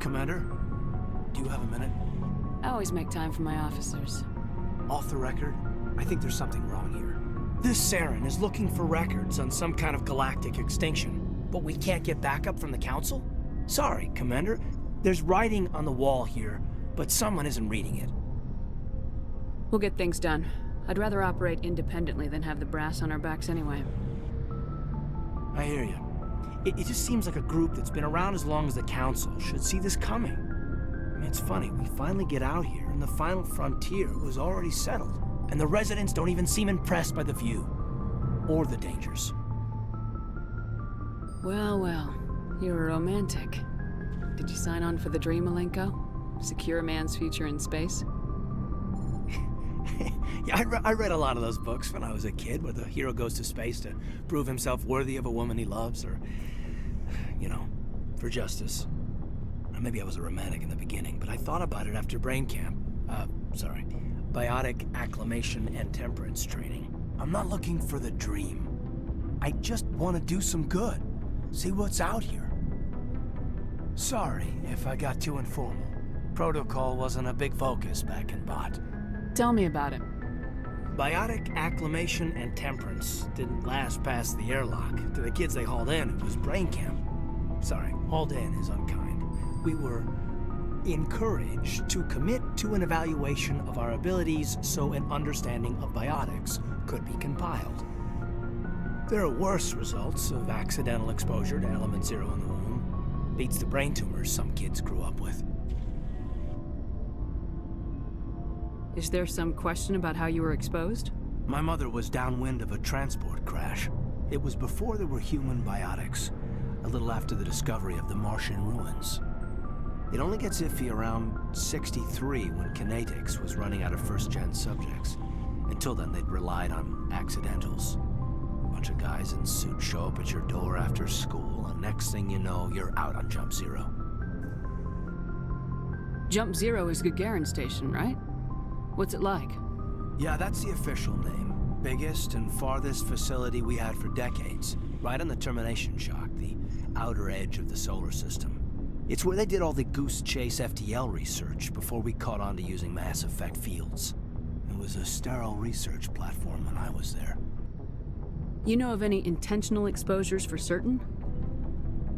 Commander, do you have a minute? I always make time for my officers. Off the record, I think there's something wrong here. This Saren is looking for records on some kind of galactic extinction, but we can't get backup from the Council? Sorry, Commander. There's writing on the wall here, but someone isn't reading it. We'll get things done. I'd rather operate independently than have the brass on our backs anyway. I hear you. It just seems like a group that's been around as long as the Council should see this coming. I mean, it's funny, we finally get out here, and the final frontier was already settled. And the residents don't even seem impressed by the view. Or the dangers. Well, well. You're a romantic. Did you sign on for the dream, Malenko? Secure a man's future in space? Yeah, I read a lot of those books when I was a kid, where the hero goes to space to prove himself worthy of a woman he loves, or, you know, for justice. Or maybe I was a romantic in the beginning, but I thought about it after brain camp. Biotic acclimation and temperance training. I'm not looking for the dream. I just want to do some good. See what's out here. Sorry if I got too informal. Protocol wasn't a big focus back in Bot. Tell me about it. Biotic acclimation and temperance didn't last past the airlock. To the kids they hauled in, it was brain camp. Sorry, hauled in is unkind. We were encouraged to commit to an evaluation of our abilities so an understanding of biotics could be compiled. There are worse results of accidental exposure to element 0 in the womb. Beats the brain tumors some kids grew up with. Is there some question about how you were exposed? My mother was downwind of a transport crash. It was before there were human biotics, a little after the discovery of the Martian ruins. It only gets iffy around 63 when Kinetics was running out of first-gen subjects. Until then, they'd relied on accidentals. A bunch of guys in suits show up at your door after school, and next thing you know, you're out on Jump Zero. Jump Zero is Gagarin Station, right? What's it like? Yeah, that's the official name. Biggest and farthest facility we had for decades. Right on the termination shock, the outer edge of the solar system. It's where they did all the Goose Chase FTL research before we caught on to using mass effect fields. It was a sterile research platform when I was there. You know of any intentional exposures for certain?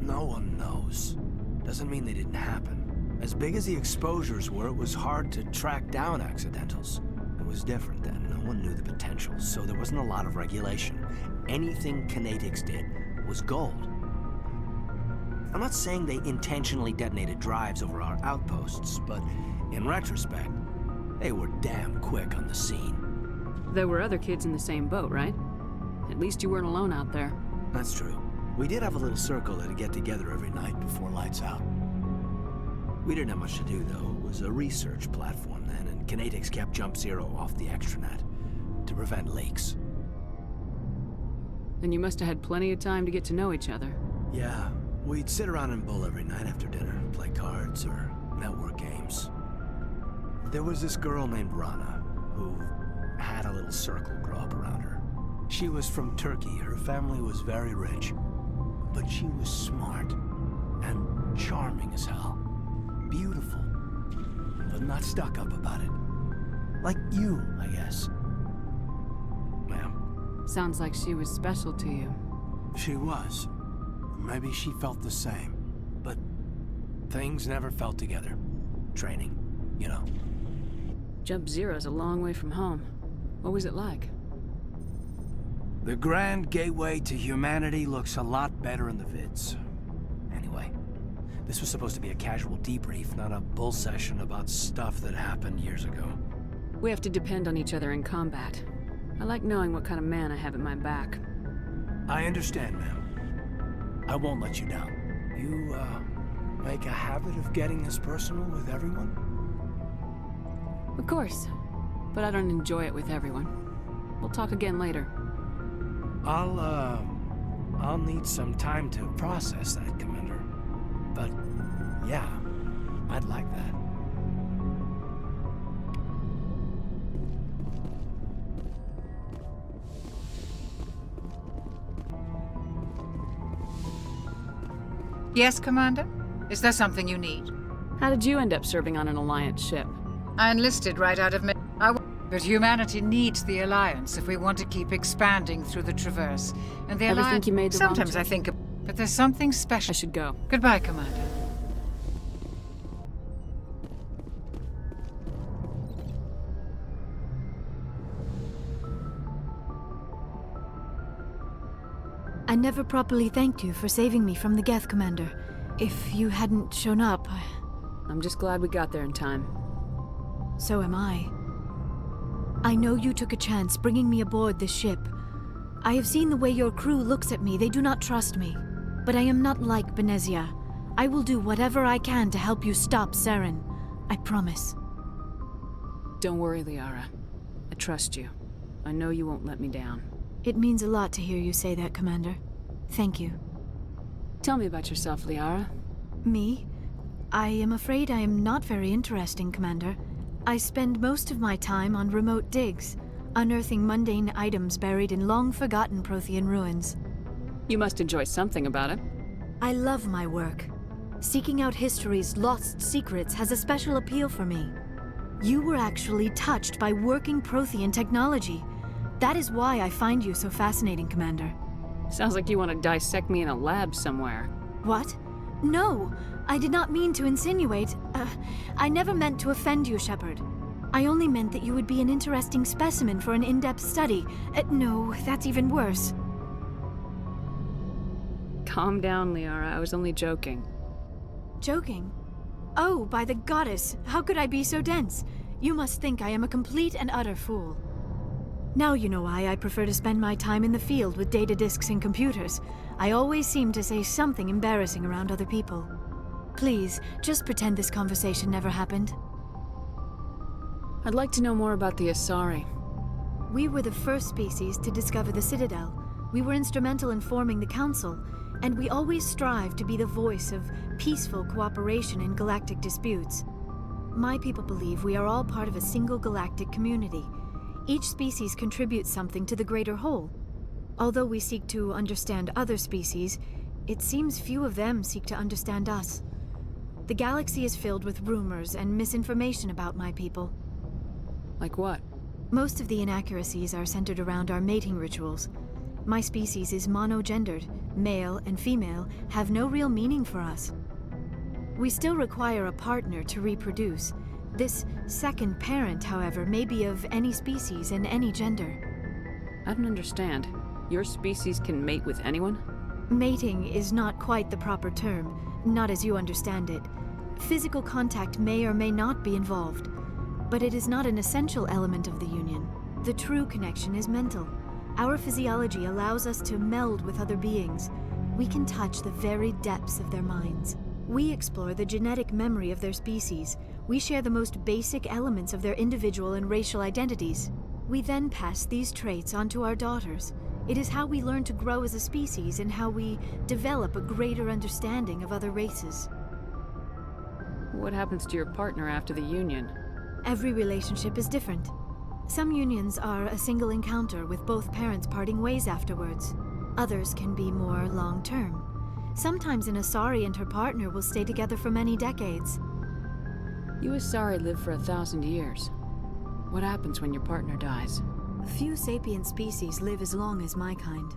No one knows. Doesn't mean they didn't happen. As big as the exposures were, it was hard to track down accidentals. It was different then. No one knew the potential, so there wasn't a lot of regulation. Anything Kinetics did was gold. I'm not saying they intentionally detonated drives over our outposts, but in retrospect, they were damn quick on the scene. There were other kids in the same boat, right? At least you weren't alone out there. That's true. We did have a little circle that'd get together every night before lights out. We didn't have much to do, though. It was a research platform then, and Kinetics kept Jump Zero off the extranet to prevent leaks. Then you must have had plenty of time to get to know each other. Yeah, we'd sit around and bull every night after dinner, play cards or network games. There was this girl named Rana, who had a little circle grow up around her. She was from Turkey. Her family was very rich. But she was smart and charming as hell. Beautiful, but not stuck up about it. Like you, I guess. Ma'am. Sounds like she was special to you. She was. Maybe she felt the same. But things never felt together. Training, you know. Jump Zero's a long way from home. What was it like? The grand gateway to humanity looks a lot better in the vids. Anyway, this was supposed to be a casual debrief, not a bull session about stuff that happened years ago. We have to depend on each other in combat. I like knowing what kind of man I have at my back. I understand, ma'am. I won't let you down. You, make a habit of getting this personal with everyone? Of course, but I don't enjoy it with everyone. We'll talk again later. I'll need some time to process that, Commander. But, yeah, I'd like that. Yes, Commander? Is there something you need? How did you end up serving on an Alliance ship? I enlisted right out of but humanity needs the Alliance if we want to keep expanding through the Traverse. And the Ever Alliance... think you made the wrong Sometimes I choice? think... But there's something I special. should go. Goodbye, Commander. I never properly thanked you for saving me from the Geth, Commander. If you hadn't shown up, I'm just glad we got there in time. so am I. I know you took a chance bringing me aboard this ship. I have seen the way your crew looks at me. They do not trust me. But I am not like Benezia. I will do whatever I can to help you stop Saren. I promise. Don't worry, Liara. I trust you. I know you won't let me down. It means a lot to hear you say that, Commander. Thank you. Tell me about yourself, Liara. Me? I am afraid I am not very interesting, Commander. I spend most of my time on remote digs, unearthing mundane items buried in long-forgotten Prothean ruins. You must enjoy something about it. I love my work. Seeking out history's lost secrets has a special appeal for me. You were actually touched by working Prothean technology. That is why I find you so fascinating, Commander. Sounds like you want to dissect me in a lab somewhere. What? No! I did not mean to insinuate. I never meant to offend you, Shepard. I only meant that you would be an interesting specimen for an in-depth study. No, that's even worse. Calm down, Liara. I was only joking. Joking? Oh, by the goddess, how could I be so dense? You must think I am a complete and utter fool. Now you know why I prefer to spend my time in the field with data disks and computers. I always seem to say something embarrassing around other people. Please, just pretend this conversation never happened. I'd like to know more about the Asari. We were the first species to discover the Citadel. We were instrumental in forming the Council, and we always strive to be the voice of peaceful cooperation in galactic disputes. My people believe we are all part of a single galactic community. Each species contributes something to the greater whole. Although we seek to understand other species, it seems few of them seek to understand us. The galaxy is filled with rumors and misinformation about my people. Like what? Most of the inaccuracies are centered around our mating rituals. My species is monogendered. Male and female have no real meaning for us. We still require a partner to reproduce. This second parent, however, may be of any species and any gender. I don't understand. Your species can mate with anyone? Mating is not quite the proper term, not as you understand it. Physical contact may or may not be involved, but it is not an essential element of the union. The true connection is mental. Our physiology allows us to meld with other beings. We can touch the very depths of their minds. We explore the genetic memory of their species. We share the most basic elements of their individual and racial identities. We then pass these traits on to our daughters. It is how we learn to grow as a species and how we develop a greater understanding of other races. What happens to your partner after the union? Every relationship is different. Some unions are a single encounter with both parents parting ways afterwards. Others can be more long-term. Sometimes an Asari and her partner will stay together for many decades. You Asari live for 1,000 years. What happens when your partner dies? Few sapient species live as long as my kind.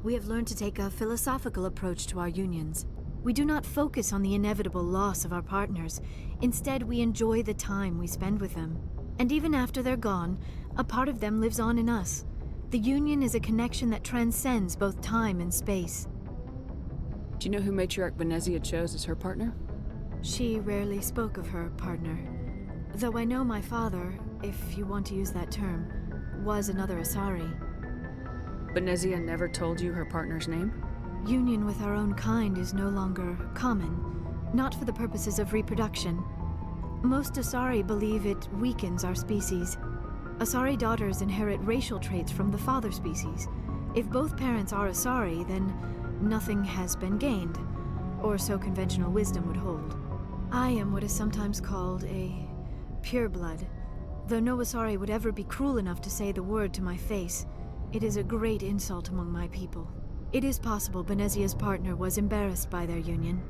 We have learned to take a philosophical approach to our unions. We do not focus on the inevitable loss of our partners. Instead, we enjoy the time we spend with them. And even after they're gone, a part of them lives on in us. The union is a connection that transcends both time and space. Do you know who Matriarch Benezia chose as her partner? She rarely spoke of her partner. Though I know my father, if you want to use that term, was another Asari. Benezia never told you her partner's name? Union with our own kind is no longer common, not for the purposes of reproduction. Most Asari believe it weakens our species. Asari daughters inherit racial traits from the father species. If both parents are Asari, then nothing has been gained, or so conventional wisdom would hold. I am what is sometimes called a pureblood. Though no Asari would ever be cruel enough to say the word to my face, it is a great insult among my people. It is possible Benezia's partner was embarrassed by their union.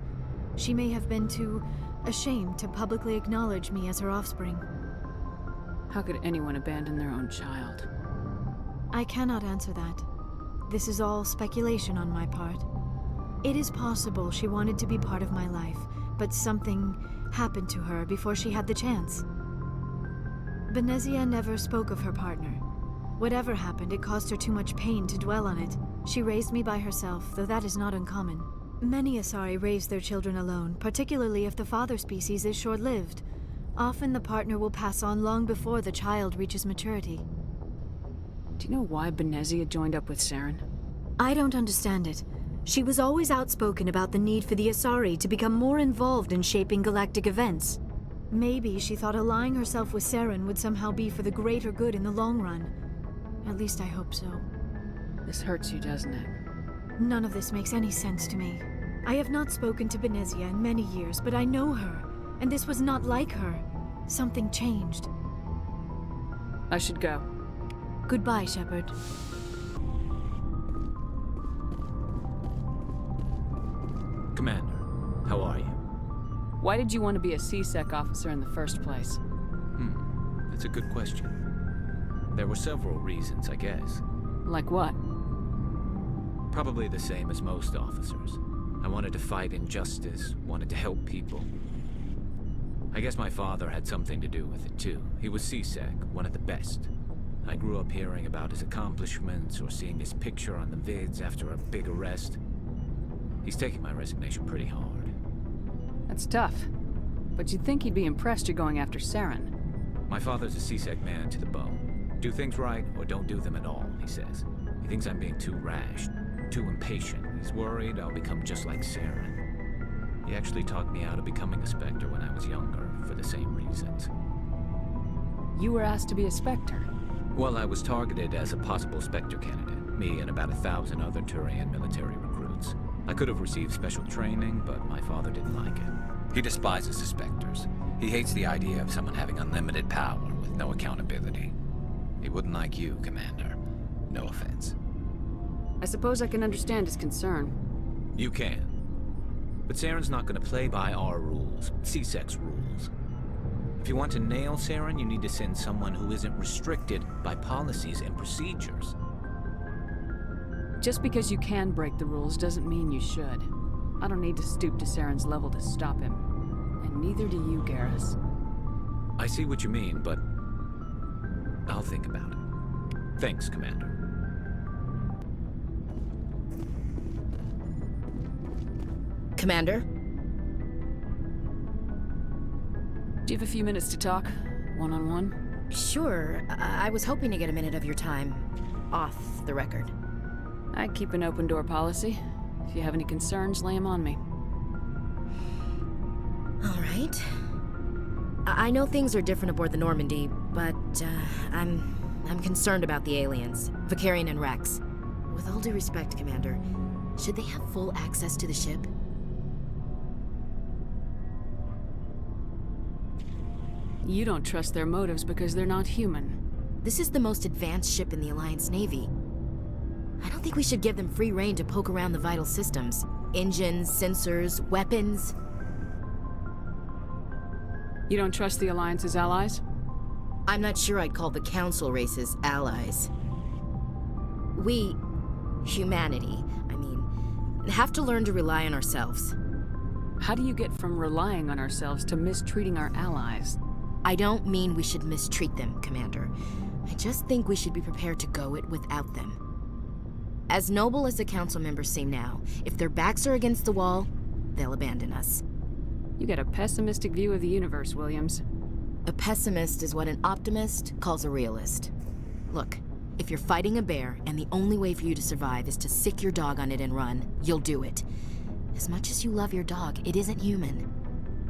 She may have been too ashamed to publicly acknowledge me as her offspring. How could anyone abandon their own child? I cannot answer that. This is all speculation on my part. It is possible she wanted to be part of my life, but something happened to her before she had the chance. Benezia never spoke of her partner. Whatever happened, it caused her too much pain to dwell on it. She raised me by herself, though that is not uncommon. Many Asari raise their children alone, particularly if the father species is short-lived. Often the partner will pass on long before the child reaches maturity. Do you know why Benezia joined up with Saren? I don't understand it. She was always outspoken about the need for the Asari to become more involved in shaping galactic events. Maybe she thought allying herself with Saren would somehow be for the greater good in the long run. At least I hope so. This hurts you, doesn't it? None of this makes any sense to me. I have not spoken to Benezia in many years, but I know her, and this was not like her. Something changed. I should go. Goodbye, Shepard. Commander, how are you? Why did you want to be a C-Sec officer in the first place? That's a good question. There were several reasons, I guess. Like what? Probably the same as most officers. I wanted to fight injustice, wanted to help people. I guess my father had something to do with it too. He was C-Sec, one of the best. I grew up hearing about his accomplishments or seeing his picture on the vids after a big arrest. He's taking my resignation pretty hard. That's tough. But you'd think he'd be impressed you're going after Saren. My father's a C-Sec man to the bone. Do things right or don't do them at all, he says. He thinks I'm being too rash, too impatient. He's worried I'll become just like Saren. He actually talked me out of becoming a Spectre when I was younger, for the same reasons. You were asked to be a Spectre. Well, I was targeted as a possible Spectre candidate, me and about 1,000 other Turian military recruits. I could have received special training, but my father didn't like it. He despises the Spectres. He hates the idea of someone having unlimited power with no accountability. He wouldn't like you, Commander. No offense. I suppose I can understand his concern. You can. But Saren's not going to play by our rules, C-Sec's rules. If you want to nail Saren, you need to send someone who isn't restricted by policies and procedures. Just because you can break the rules doesn't mean you should. I don't need to stoop to Saren's level to stop him. And neither do you, Garrus. I see what you mean, but I'll think about it. Thanks, Commander. Commander? Do you have a few minutes to talk? One-on-one? Sure. I was hoping to get a minute of your time off the record. I keep an open door policy. If you have any concerns, lay them on me. All right. I know things are different aboard the Normandy, but I'm concerned about the aliens, Vakarian and Rex. With all due respect, Commander, should they have full access to the ship? You don't trust their motives because they're not human. This is the most advanced ship in the Alliance Navy. I don't think we should give them free rein to poke around the vital systems. Engines, sensors, weapons. You don't trust the Alliance's allies? I'm not sure I'd call the Council races allies. We, humanity, have to learn to rely on ourselves. How do you get from relying on ourselves to mistreating our allies? I don't mean we should mistreat them, Commander. I just think we should be prepared to go it without them. As noble as the Council members seem now, if their backs are against the wall, they'll abandon us. You got a pessimistic view of the universe, Williams. A pessimist is what an optimist calls a realist. Look, if you're fighting a bear and the only way for you to survive is to sick your dog on it and run, you'll do it. As much as you love your dog, it isn't human.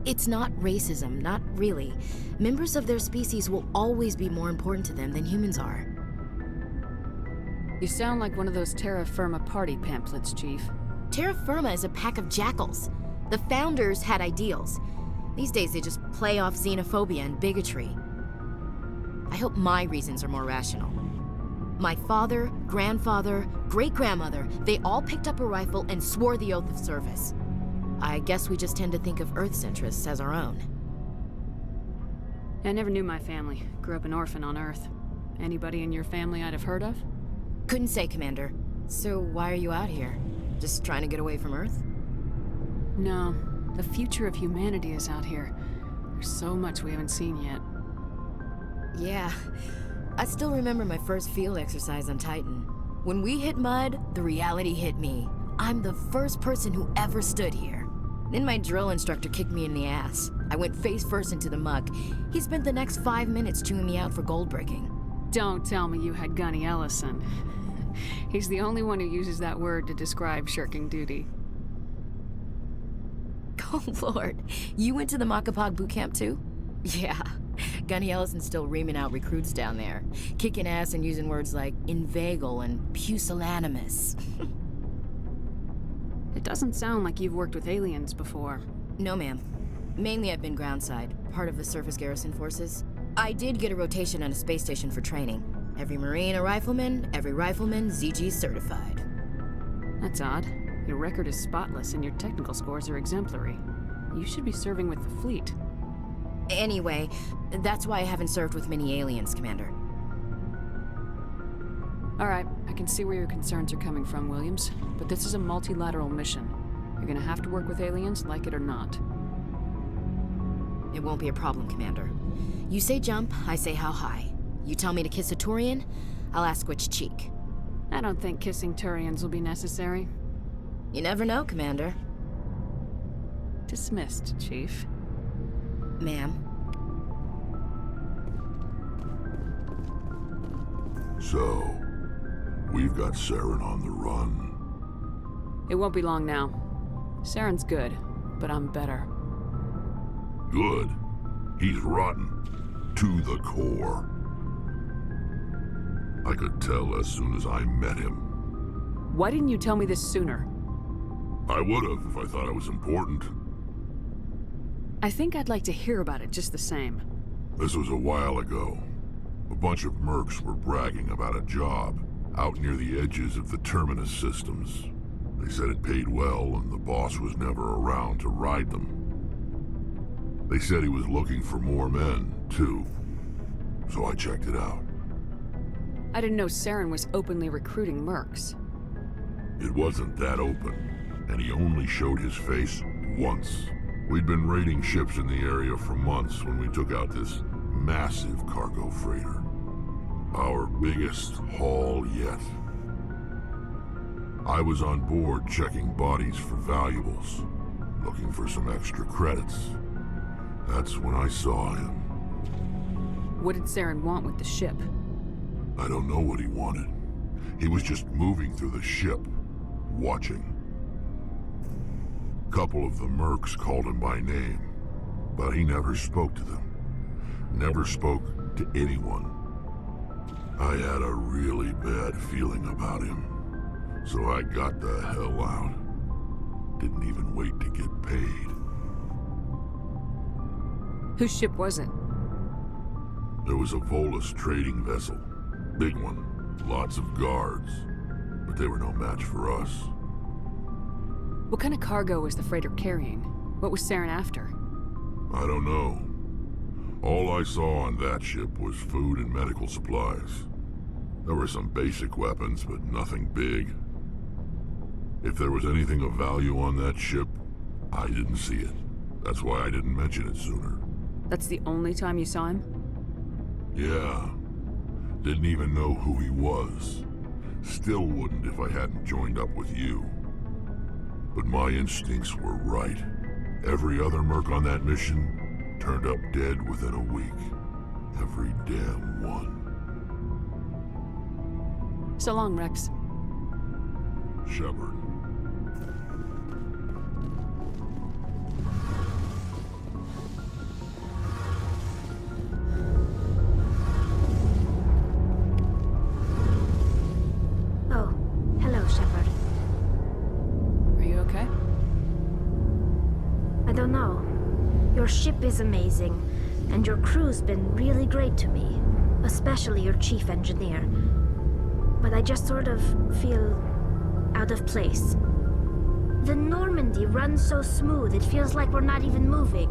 It's not racism, not really. Members of their species will always be more important to them than humans are. You sound like one of those Terra Firma party pamphlets, Chief. Terra Firma is a pack of jackals. The founders had ideals. These days they just play off xenophobia and bigotry. I hope my reasons are more rational. My father, grandfather, great-grandmother, they all picked up a rifle and swore the oath of service. I guess we just tend to think of Earth's interests as our own. I never knew my family. Grew up an orphan on Earth. Anybody in your family I'd have heard of? Couldn't say, Commander. So why are you out here? Just trying to get away from Earth? No. The future of humanity is out here. There's so much we haven't seen yet. Yeah. I still remember my first field exercise on Titan. When we hit mud, the reality hit me. I'm the first person who ever stood here. Then my drill instructor kicked me in the ass. I went face first into the muck. He spent the next 5 minutes chewing me out for gold breaking. Don't tell me you had Gunny Ellison. He's the only one who uses that word to describe shirking duty. Oh lord, you went to the Makapog boot camp too? Yeah, Gunny Ellison's still reaming out recruits down there. Kicking ass and using words like inveigle and pusillanimous. It doesn't sound like you've worked with aliens before. No ma'am. Mainly I've been groundside, part of the surface garrison forces. I did get a rotation on a space station for training. Every Marine a rifleman, every rifleman ZG certified. That's odd. Your record is spotless and your technical scores are exemplary. You should be serving with the fleet. Anyway, that's why I haven't served with many aliens, Commander. Alright, I can see where your concerns are coming from, Williams. But this is a multilateral mission. You're gonna have to work with aliens, like it or not. It won't be a problem, Commander. You say jump, I say how high. You tell me to kiss a Turian, I'll ask which cheek. I don't think kissing Turians will be necessary. You never know, Commander. Dismissed, Chief. Ma'am. So, we've got Saren on the run. It won't be long now. Saren's good, but I'm better. Good. He's rotten. To the core. I could tell as soon as I met him. Why didn't you tell me this sooner? I would've if I thought it was important. I think I'd like to hear about it just the same. This was a while ago. A bunch of mercs were bragging about a job out near the edges of the Terminus systems. They said it paid well and the boss was never around to ride them. They said he was looking for more men, too. So I checked it out. I didn't know Saren was openly recruiting mercs. It wasn't that open, and he only showed his face once. We'd been raiding ships in the area for months when we took out this massive cargo freighter. Our biggest haul yet. I was on board checking bodies for valuables, looking for some extra credits. That's when I saw him. What did Saren want with the ship? I don't know what he wanted. He was just moving through the ship, watching. Couple of the mercs called him by name, but he never spoke to them. Never spoke to anyone. I had a really bad feeling about him, so I got the hell out. Didn't even wait to get paid. Whose ship was it? There was a Volus trading vessel. Big one. Lots of guards. But they were no match for us. What kind of cargo was the freighter carrying? What was Saren after? I don't know. All I saw on that ship was food and medical supplies. There were some basic weapons, but nothing big. If there was anything of value on that ship, I didn't see it. That's why I didn't mention it sooner. That's the only time you saw him? Yeah. Didn't even know who he was. Still wouldn't if I hadn't joined up with you. But my instincts were right. Every other merc on that mission turned up dead within a week. Every damn one. So long, Rex. Shepard. Oh, hello, Shepard. Are you okay? I don't know. Your ship is amazing, and your crew's been really great to me, especially your chief engineer. But I just sort of feel out of place. The Normandy runs so smooth it feels like we're not even moving.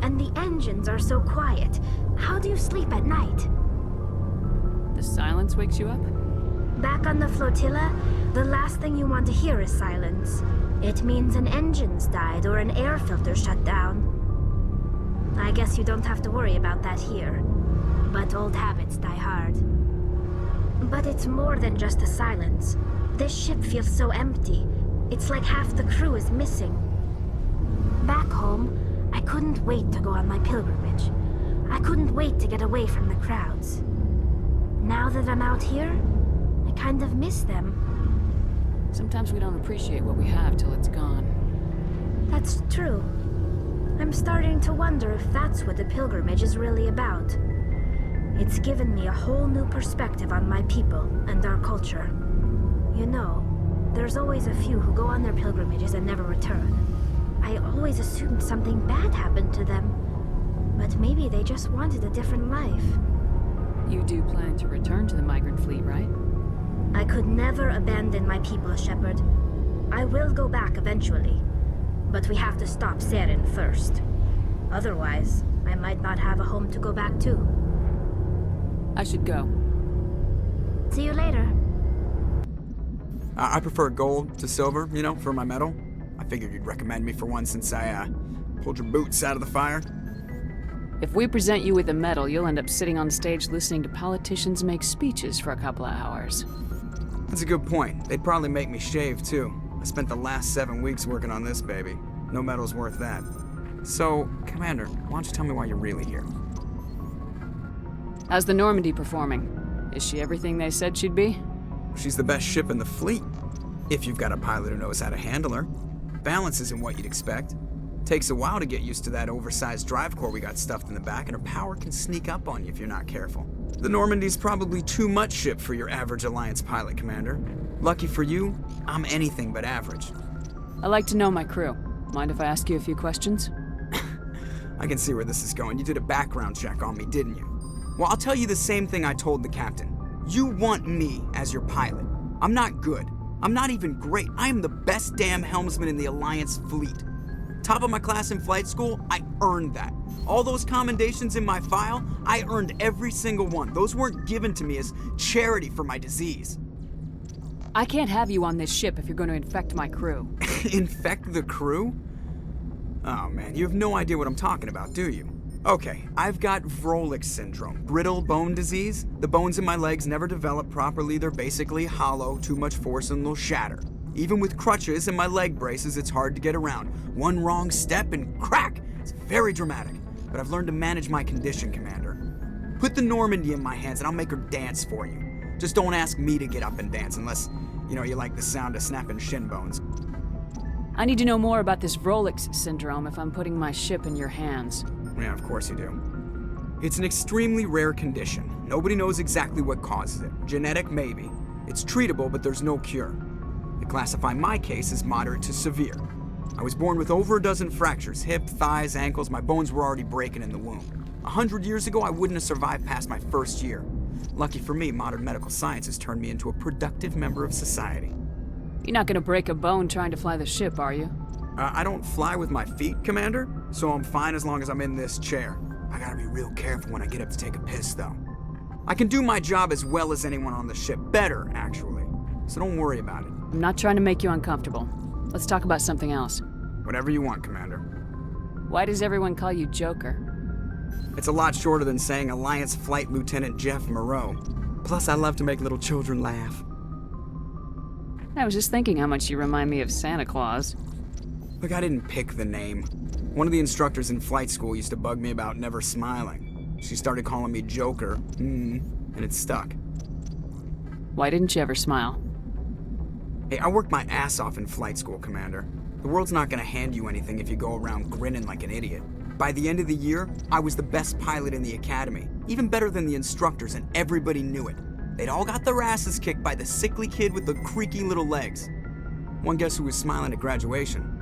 And the engines are so quiet. How do you sleep at night? The silence wakes you up? Back on the flotilla, the last thing you want to hear is silence. It means an engine's died or an air filter shut down. I guess you don't have to worry about that here. But old habits die hard. But it's more than just the silence. This ship feels so empty. It's like half the crew is missing. Back home, I couldn't wait to go on my pilgrimage. I couldn't wait to get away from the crowds. Now that I'm out here, I kind of miss them. Sometimes we don't appreciate what we have till it's gone. That's true. I'm starting to wonder if that's what the pilgrimage is really about. It's given me a whole new perspective on my people and our culture. You know, there's always a few who go on their pilgrimages and never return. I always assumed something bad happened to them. But maybe they just wanted a different life. You do plan to return to the migrant fleet, right? I could never abandon my people, Shepard. I will go back eventually. But we have to stop Saren first. Otherwise, I might not have a home to go back to. I should go. See you later. I prefer gold to silver, you know, for my medal. I figured you'd recommend me for one since I, pulled your boots out of the fire. If we present you with a medal, you'll end up sitting on stage listening to politicians make speeches for a couple of hours. That's a good point. They'd probably make me shave, too. I spent the last 7 weeks working on this baby. No medal's worth that. So, Commander, why don't you tell me why you're really here? How's the Normandy performing? Is she everything they said she'd be? She's the best ship in the fleet. If you've got a pilot who knows how to handle her. Balance isn't what you'd expect. Takes a while to get used to that oversized drive core we got stuffed in the back, and her power can sneak up on you if you're not careful. The Normandy's probably too much ship for your average Alliance pilot, Commander. Lucky for you, I'm anything but average. I like to know my crew. Mind if I ask you a few questions? I can see where this is going. You did a background check on me, didn't you? Well, I'll tell you the same thing I told the captain. You want me as your pilot. I'm not good. I'm not even great. I am the best damn helmsman in the Alliance fleet. Top of my class in flight school, I earned that. All those commendations in my file, I earned every single one. Those weren't given to me as charity for my disease. I can't have you on this ship if you're going to infect my crew. Infect the crew? Oh man, you have no idea what I'm talking about, do you? Okay, I've got Vrolik syndrome, brittle bone disease. The bones in my legs never develop properly. They're basically hollow, too much force and they'll shatter. Even with crutches and my leg braces, it's hard to get around. One wrong step and crack! It's very dramatic, but I've learned to manage my condition, Commander. Put the Normandy in my hands and I'll make her dance for you. Just don't ask me to get up and dance unless, you know, you like the sound of snapping shin bones. I need to know more about this Vrolik syndrome if I'm putting my ship in your hands. Yeah, of course you do. It's an extremely rare condition. Nobody knows exactly what causes it. Genetic, maybe. It's treatable, but there's no cure. They classify my case as moderate to severe. I was born with over a dozen fractures, hip, thighs, ankles. My bones were already breaking in the womb. 100 years ago, I wouldn't have survived past my first year. Lucky for me, modern medical science has turned me into a productive member of society. You're not gonna break a bone trying to fly the ship, are you? I don't fly with my feet, Commander, so I'm fine as long as I'm in this chair. I gotta be real careful when I get up to take a piss, though. I can do my job as well as anyone on the ship. Better, actually. So don't worry about it. I'm not trying to make you uncomfortable. Let's talk about something else. Whatever you want, Commander. Why does everyone call you Joker? It's a lot shorter than saying Alliance Flight Lieutenant Jeff Moreau. Plus, I love to make little children laugh. I was just thinking how much you remind me of Santa Claus. Look, I didn't pick the name. One of the instructors in flight school used to bug me about never smiling. She started calling me Joker, and it stuck. Why didn't you ever smile? Hey, I worked my ass off in flight school, Commander. The world's not gonna hand you anything if you go around grinning like an idiot. By the end of the year, I was the best pilot in the academy, even better than the instructors, and everybody knew it. They'd all got their asses kicked by the sickly kid with the creaky little legs. One guess who was smiling at graduation?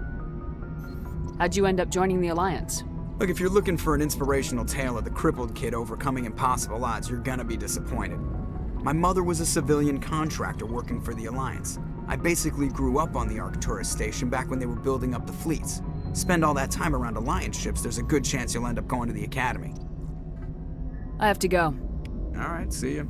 How'd you end up joining the Alliance? Look, if you're looking for an inspirational tale of the crippled kid overcoming impossible odds, you're gonna be disappointed. My mother was a civilian contractor working for the Alliance. I basically grew up on the Arcturus station back when they were building up the fleets. Spend all that time around Alliance ships, there's a good chance you'll end up going to the Academy. I have to go. Alright, see ya.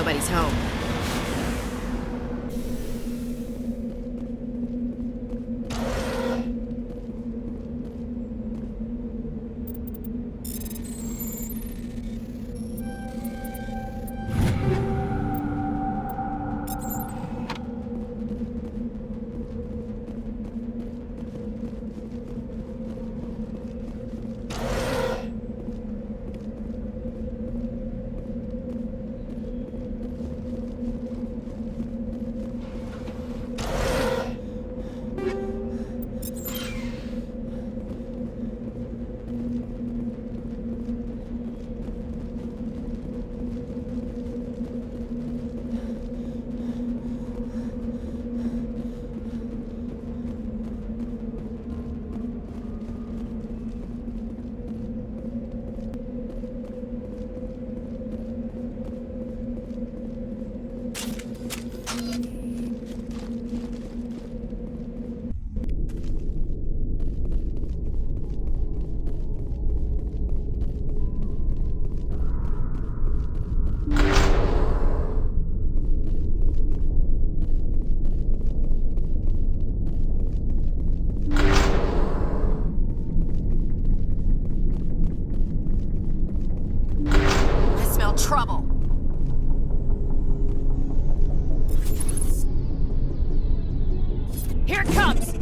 nobody's home. Trouble. Here it comes!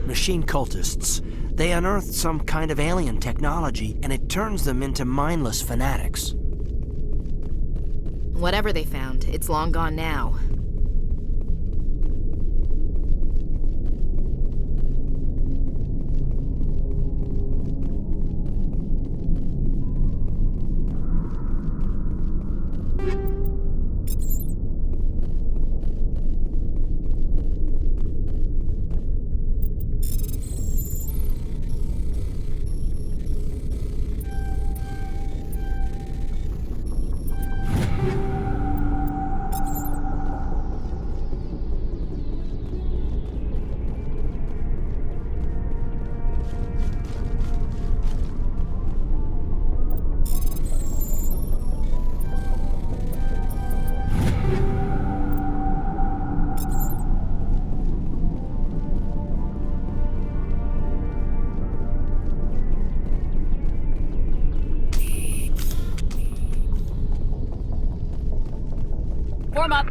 Machine cultists. They unearthed some kind of alien technology, and it turns them into mindless fanatics. Whatever they found, it's long gone now. Warm up.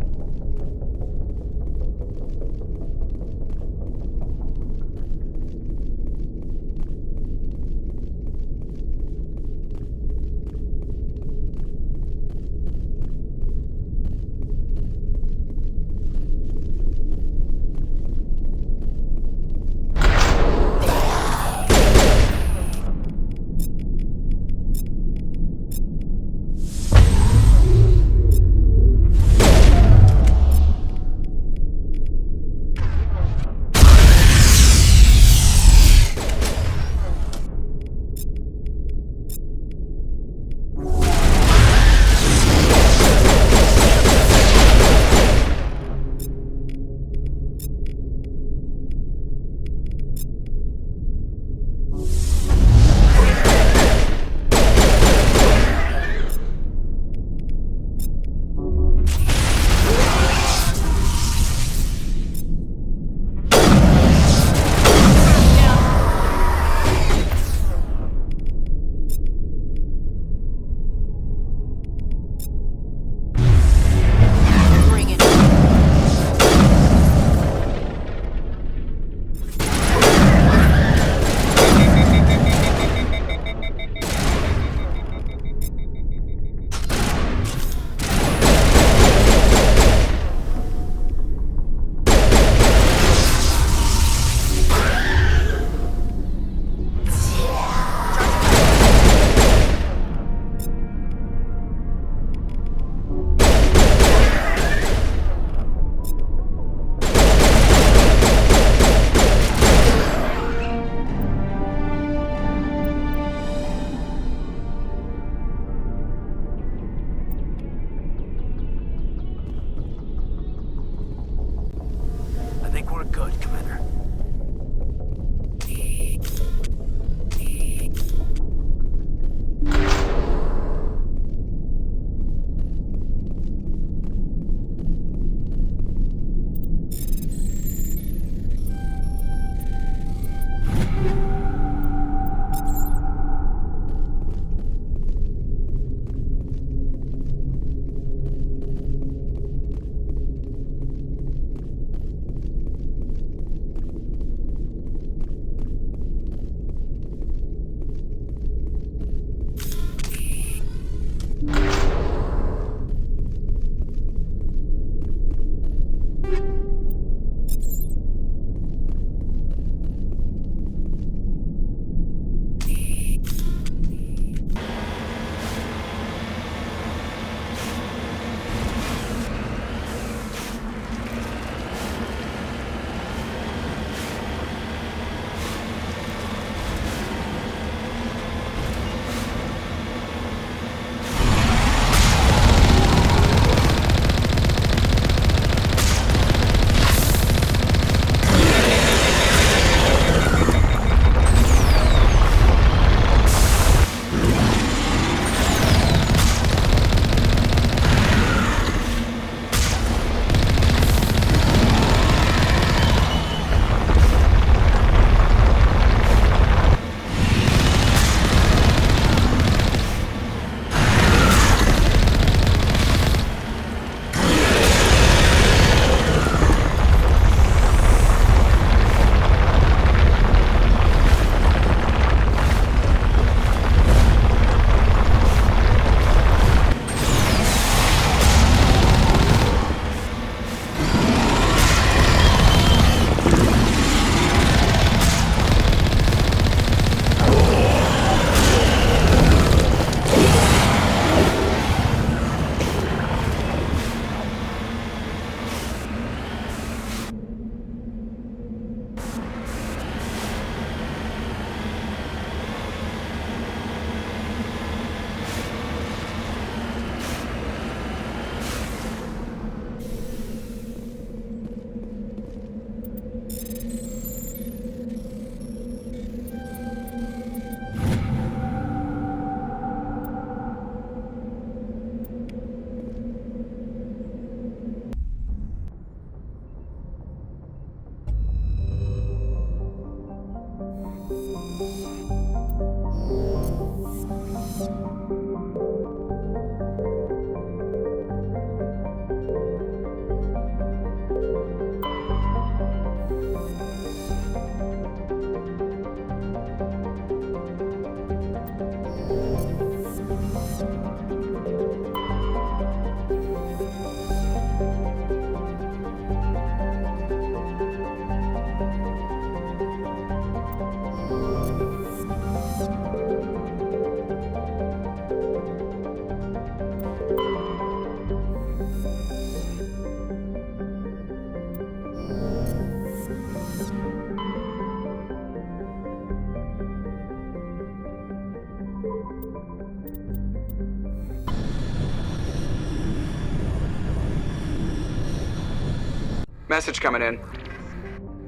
Message coming in.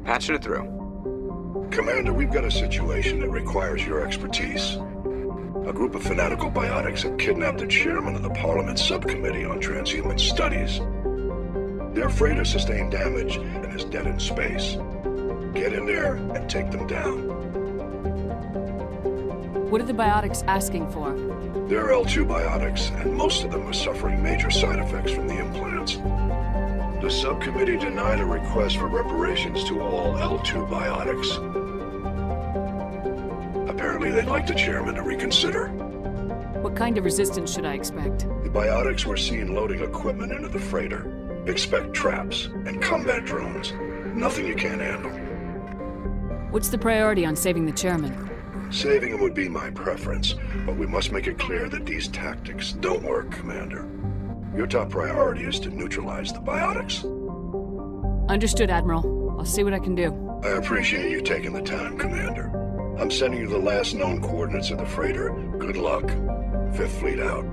Patching it through. Commander, we've got a situation that requires your expertise. A group of fanatical biotics have kidnapped the chairman of the Parliament Subcommittee on Transhuman Studies. Their freighter sustained damage and is dead in space. Get in there and take them down. What are the biotics asking for? They're L2 biotics, and most of them are suffering major side effects from the implants. The subcommittee denied a request for reparations to all L2 biotics. Apparently they'd like the chairman to reconsider. What kind of resistance should I expect? The biotics were seen loading equipment into the freighter. Expect traps and combat drones. Nothing you can't handle. What's the priority on saving the chairman? Saving him would be my preference, but we must make it clear that these tactics don't work, Commander. Your top priority is to neutralize the biotics. Understood, Admiral. I'll see what I can do. I appreciate you taking the time, Commander. I'm sending you the last known coordinates of the freighter. Good luck. 5th Fleet out.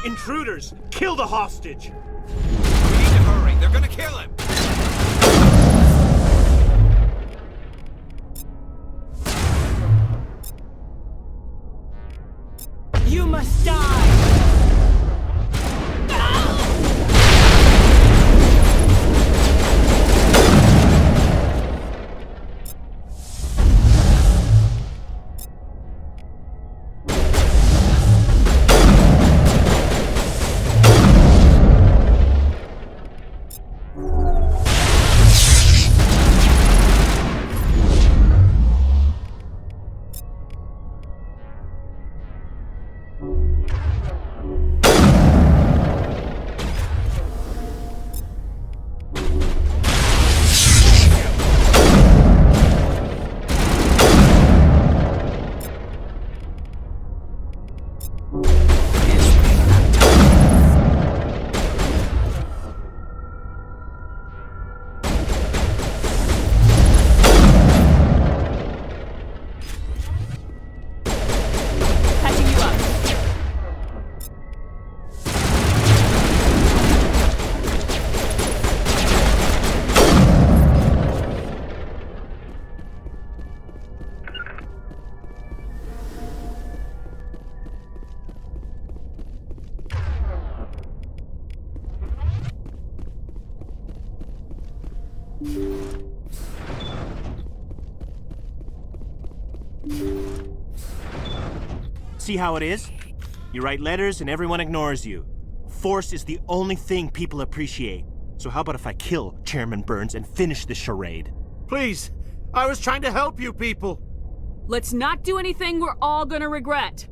Intruders! Kill the hostage! We need to hurry. They're gonna kill him! You must die! See how it is? You write letters and everyone ignores you. Force is the only thing people appreciate. So how about if I kill Chairman Burns and finish this charade? Please! I was trying to help you people! Let's not do anything we're all gonna regret.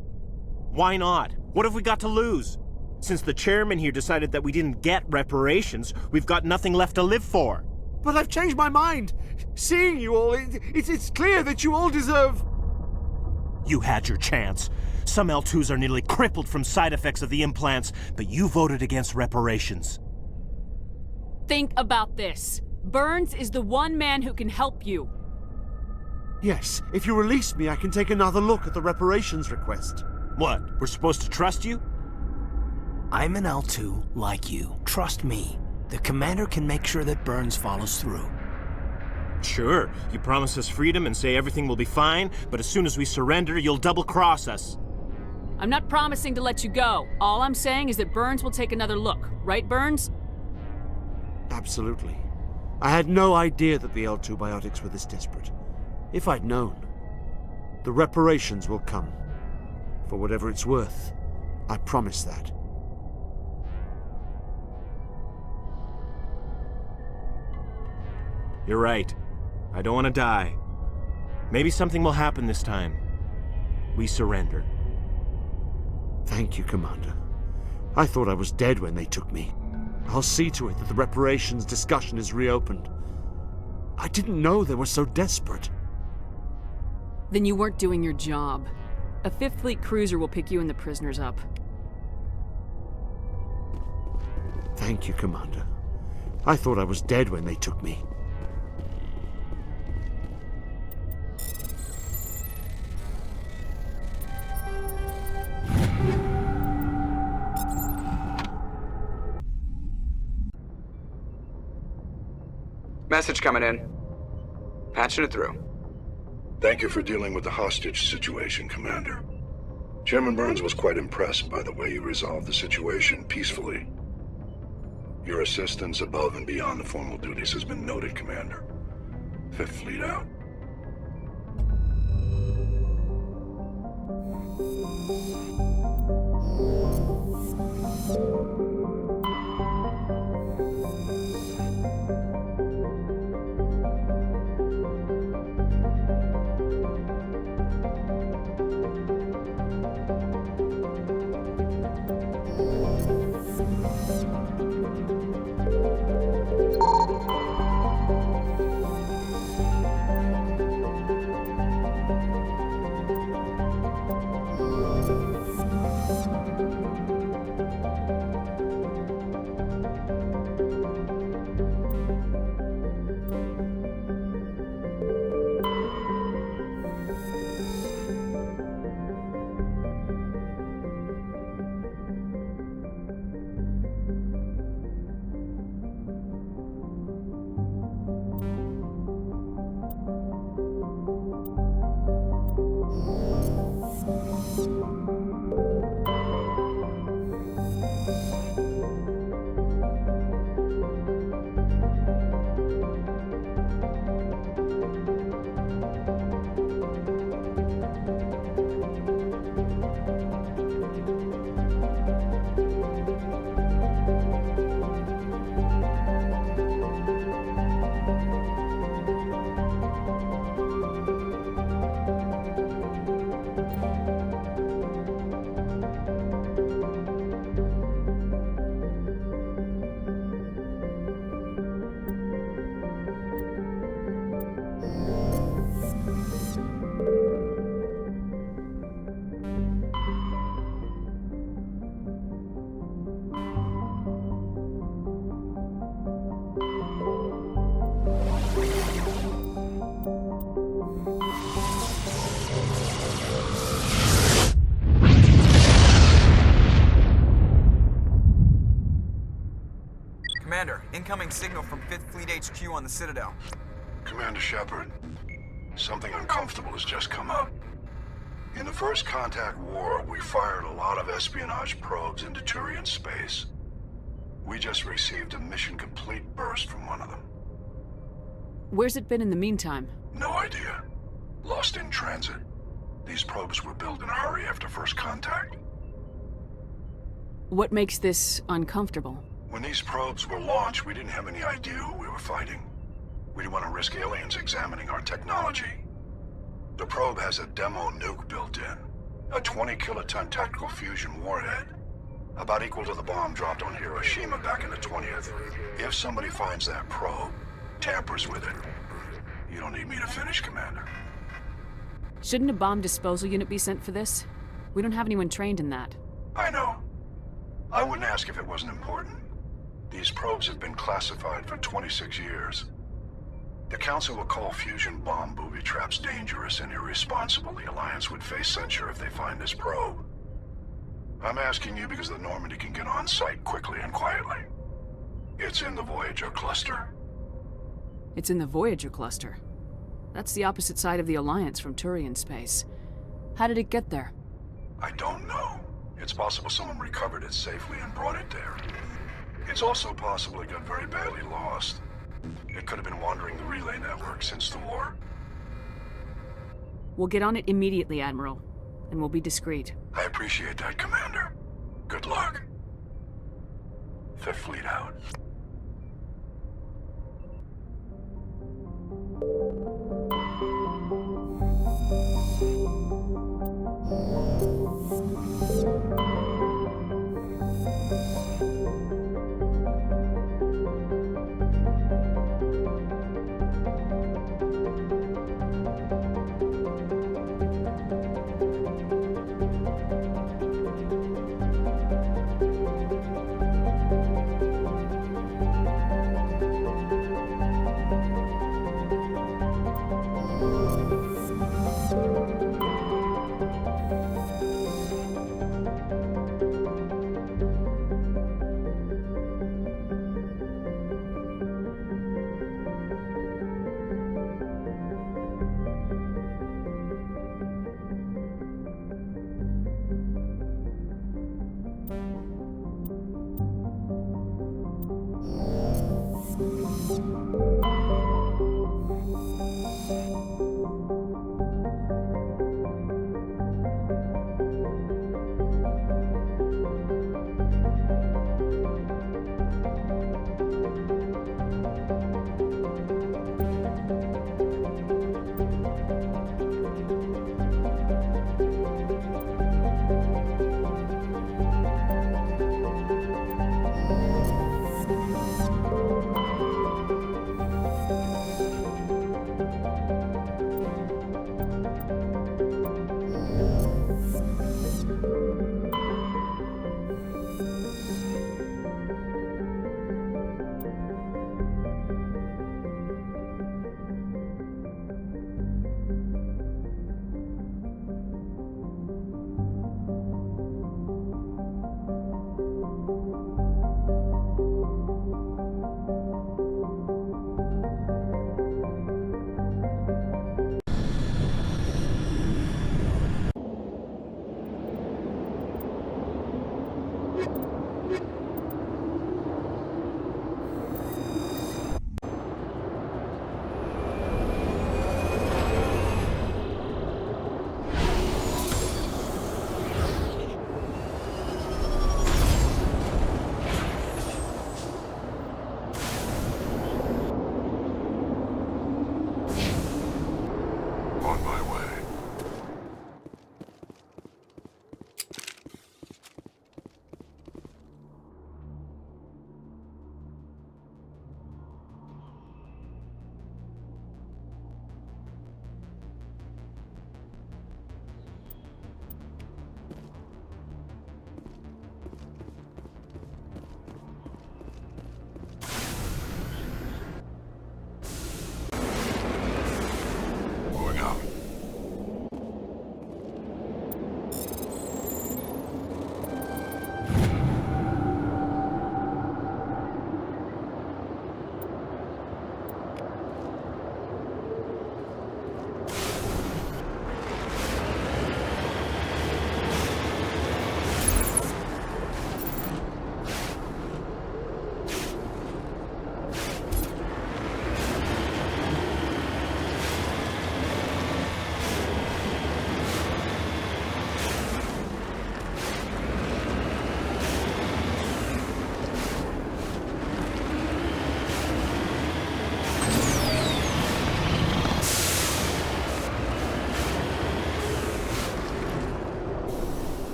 Why not? What have we got to lose? Since the chairman here decided that we didn't get reparations, we've got nothing left to live for. But I've changed my mind! Seeing you all, it's clear that you all deserve... You had your chance. Some L2s are nearly crippled from side effects of the implants, but you voted against reparations. Think about this. Burns is the one man who can help you. Yes, if you release me, I can take another look at the reparations request. What? We're supposed to trust you? I'm an L2 like you. Trust me. The commander can make sure that Burns follows through. Sure, you promise us freedom and say everything will be fine, but as soon as we surrender, you'll double-cross us. I'm not promising to let you go. All I'm saying is that Burns will take another look. Right, Burns? Absolutely. I had no idea that the L2 biotics were this desperate. If I'd known. The reparations will come. For whatever it's worth. I promise that. You're right. I don't want to die. Maybe something will happen this time. We surrender. Thank you, Commander. I thought I was dead when they took me. I'll see to it that the reparations discussion is reopened. I didn't know they were so desperate. Then you weren't doing your job. A 5th Fleet cruiser will pick you and the prisoners up. Thank you, Commander. I thought I was dead when they took me. Message coming in. Patching it through. Thank you for dealing with the hostage situation, Commander. Chairman Burns was quite impressed by the way you resolved the situation peacefully. Your assistance above and beyond the formal duties has been noted, Commander. 5th Fleet out. Commander, incoming signal from 5th Fleet HQ on the Citadel. Commander Shepard, something uncomfortable has just come up. In the First Contact War, we fired a lot of espionage probes into Turian space. We just received a mission complete burst from one of them. Where's it been in the meantime? No idea. Lost in transit. These probes were built in a hurry after First Contact. What makes this uncomfortable? When these probes were launched, we didn't have any idea who we were fighting. We didn't want to risk aliens examining our technology. The probe has a demo nuke built in. A 20-kiloton tactical fusion warhead. About equal to the bomb dropped on Hiroshima back in the 20th. If somebody finds that probe, tampers with it, you don't need me to finish, Commander. Shouldn't a bomb disposal unit be sent for this? We don't have anyone trained in that. I know. I wouldn't ask if it wasn't important. These probes have been classified for 26 years. The Council will call fusion bomb booby traps dangerous and irresponsible. The Alliance would face censure if they find this probe. I'm asking you because the Normandy can get on site quickly and quietly. It's in the Voyager cluster. It's in the Voyager cluster. That's the opposite side of the Alliance from Turian space. How did it get there? I don't know. It's possible someone recovered it safely and brought it there. It's also possible it got very badly lost. It could have been wandering the relay network since the war. We'll get on it immediately, Admiral. And we'll be discreet. I appreciate that, Commander. Good luck. Fifth Fleet out.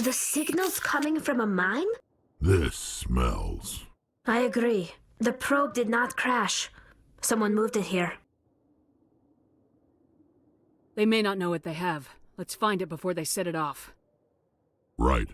The signal's coming from a mine? This smells. I agree. The probe did not crash. Someone moved it here. They may not know what they have. Let's find it before they set it off. Right.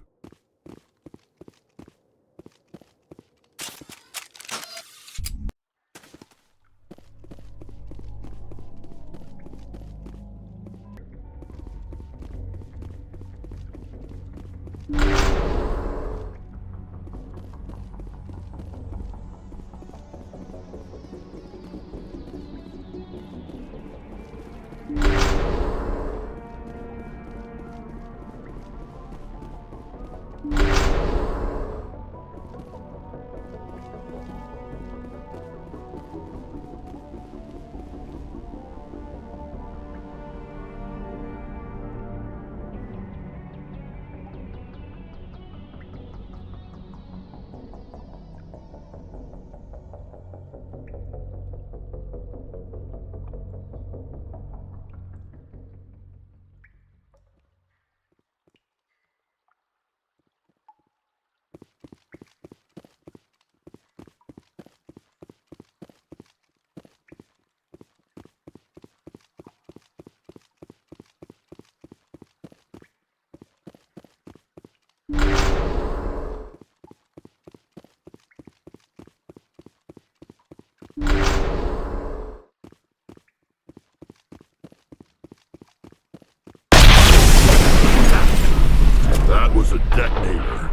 That was a detonator.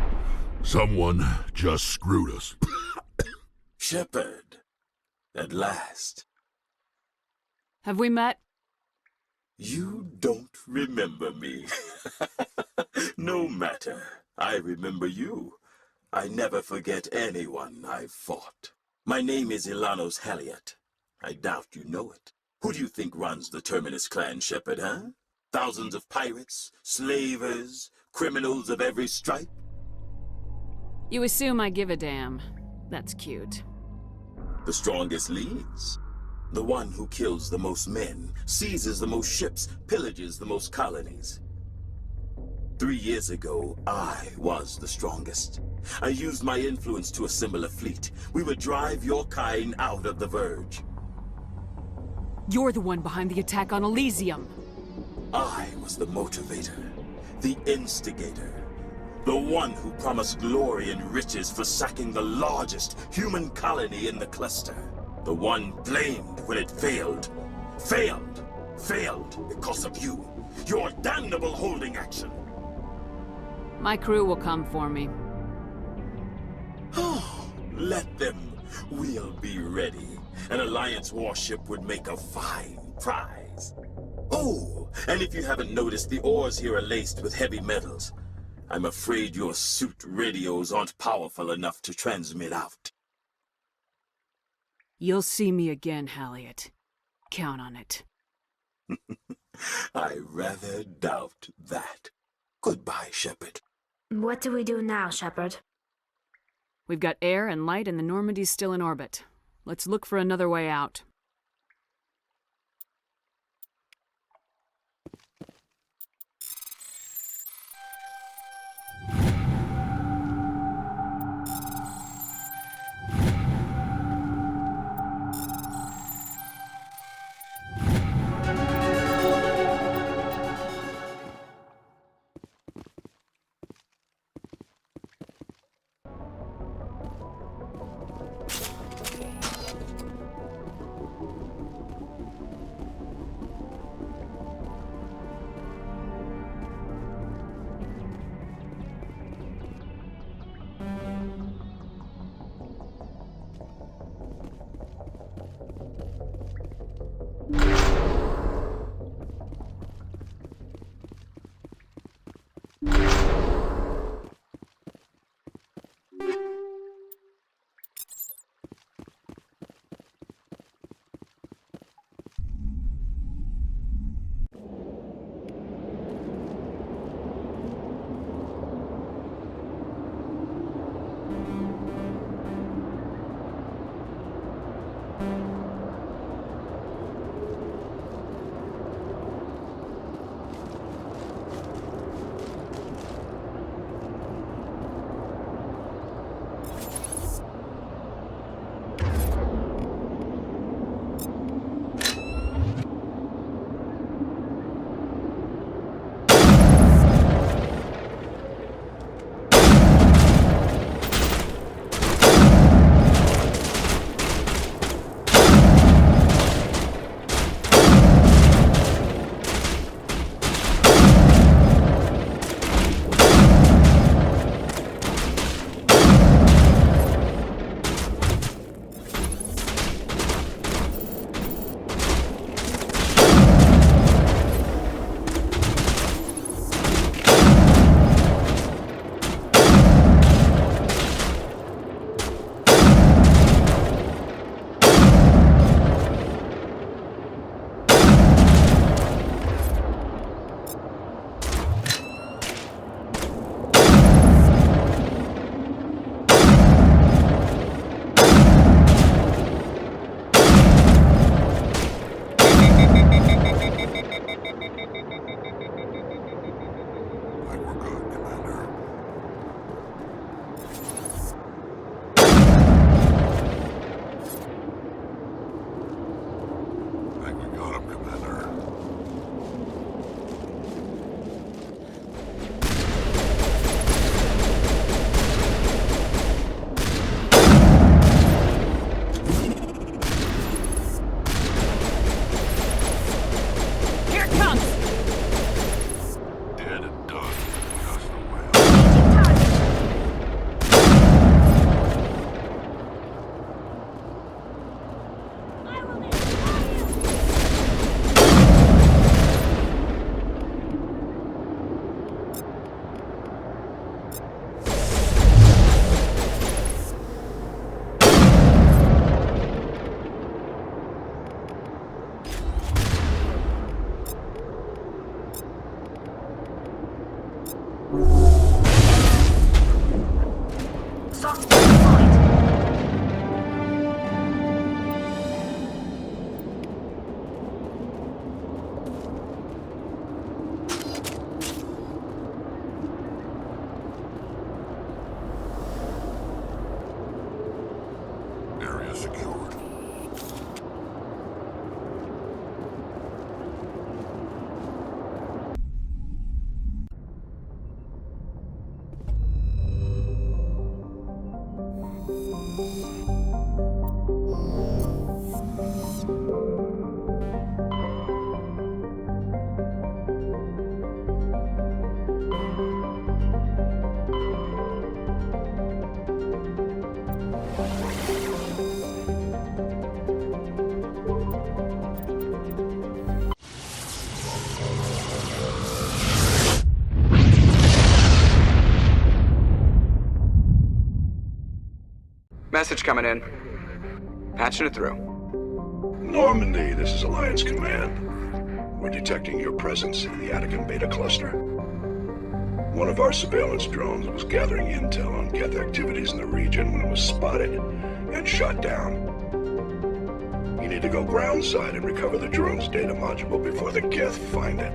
Someone just screwed us. Shepard. At last. Have we met? You don't remember me. No matter. I remember you. I never forget anyone I've fought. My name is Ilanos Haliat. I doubt you know it. Who do you think runs the Terminus clan, Shepard, huh? Thousands of pirates, slavers, criminals of every stripe? You assume I give a damn. That's cute. The strongest leads. The one who kills the most men, seizes the most ships, pillages the most colonies. 3 years ago, I was the strongest. I used my influence to assemble a fleet. We would drive your kind out of the Verge. You're the one behind the attack on Elysium. I was the motivator, the instigator, the one who promised glory and riches for sacking the largest human colony in the cluster. The one blamed when it failed. Failed because of you. Your damnable holding action. My crew will come for me. Let them. We'll be ready. An Alliance warship would make a fine prize. Oh, and if you haven't noticed, the ores here are laced with heavy metals. I'm afraid your suit radios aren't powerful enough to transmit out. You'll see me again, Haliat. Count on it. I rather doubt that. Goodbye, Shepard. What do we do now, Shepard? We've got air and light and the Normandy's still in orbit. Let's look for another way out. secured. Message coming in. Patching it through. Normandy, this is Alliance Command. We're detecting your presence in the Attican Beta cluster. One of our surveillance drones was gathering intel on Geth activities in the region when it was spotted and shot down. You need to go groundside and recover the drone's data module before the Geth find it.